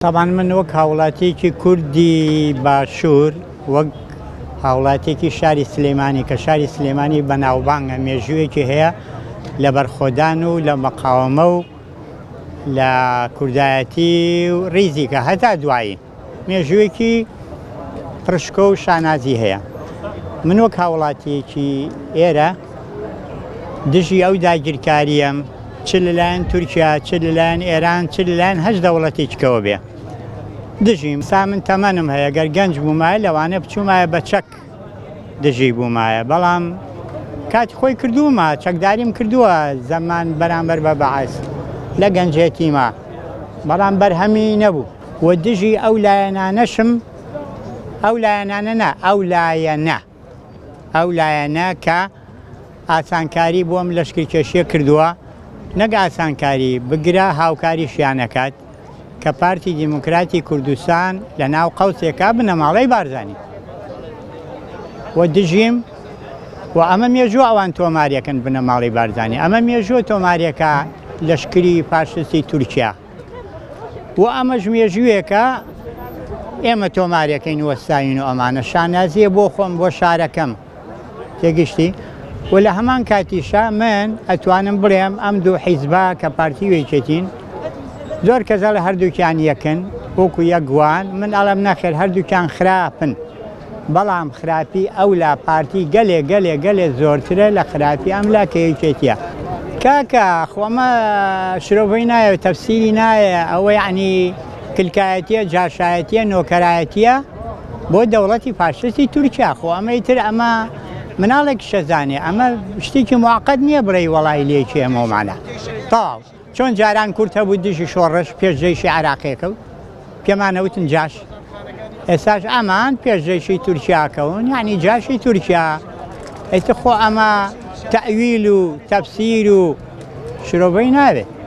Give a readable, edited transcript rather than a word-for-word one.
طبعا من وەک هاوڵاتیەکی کوردی باشوور وەک هاوڵاتیەکی شاری سلێمانی کە شاری سلێمانی بەناوبانگە مێژوویەکی هەیە لە بەرخۆدان و لە مەقاومە و لە کوردایەتی و ڕیزی کە هەتا دوایی مێژوویەکی پڕشکۆ و شانازی هەیە. من وەک هاوڵاتیەکی ئێرە دژی ئەو داگیرکاریەم چ لەلایەن تورکیا چ لەلایەن ئێران چ لەلایەن هەش دەوڵەتێکەوە بێ دژیم سا من تەمەنم هەیە گەر گەنج بوومایە لەوانە بچوومایە بە چەک دژی بوومایە بەڵام کاتی خۆی کردوومە چەکداریم کردووە زەمان بەرامبەر بە بەعاس لە گەنجێتیمە بەڵام بەرهەمی نەبوو و دژی ئەو لایەنانەشم ئەو لایەنانە ئەو لایەنە کە ئاسانکاری بۆم لەشکرکێشیە کردووە نەک ئاسانکاری بگرە هاوکاریشیانەکات کە پارتی دیموکراتی کوردستان لە ناو قەوسێکا بنە ماڵەی بارزانانی و دژیم و ئەمە مێژووە ئەوان تۆماریەکەن بنە ماڵی بارزانانی ئەمە مێژووە تۆماریەکە لەشکری فاشستی تورکیا و ئەمەش مێژوویەکە ئێمە تۆماریەکەین وەستاین و ئەمانە شانازیە بۆ خۆم بۆ شارەکەم تێگەشتی و لە هەمان کاتیشە من ئەتوانم بڵێم ئەم دوو حیزبا کە پارتیەوەیەکێتین زۆر کەسە لە هەردووکیان یەکن وەکو یەکوان من ئەڵەم نەخێر هەردووکیان خراپن بەڵام خراپی ئەو لا پارتی گەلێ زۆرترە لە خراپی ئەم لا کە یەکێتیە کاکە خۆمە شرۆڤەی نایە تەفسیری نایە ئەوە یعنی کلکایەتیە جاشایەتیە نۆکەرایەتیە بۆ دەوڵەتی فاشستی تورکیا خۆ ئەمەی تر ئەمە مناڵێک شەزانێ ئەمە شتێکی موعقەد نییە بڕێی وەڵای لێکی ئەمەمانە تاو چۆن جاران کورت هەبوو دژی شۆڕش پێشجەیشی عراقیەکەوت پێمانەوتن جاش ئێستاش ئەمان پێشجەیشی تورکیاکەون یعنی جاشی تورکیا ئەیتە خۆ ئەمە تەویل و تەفسیر و شرۆڤەی ناوێت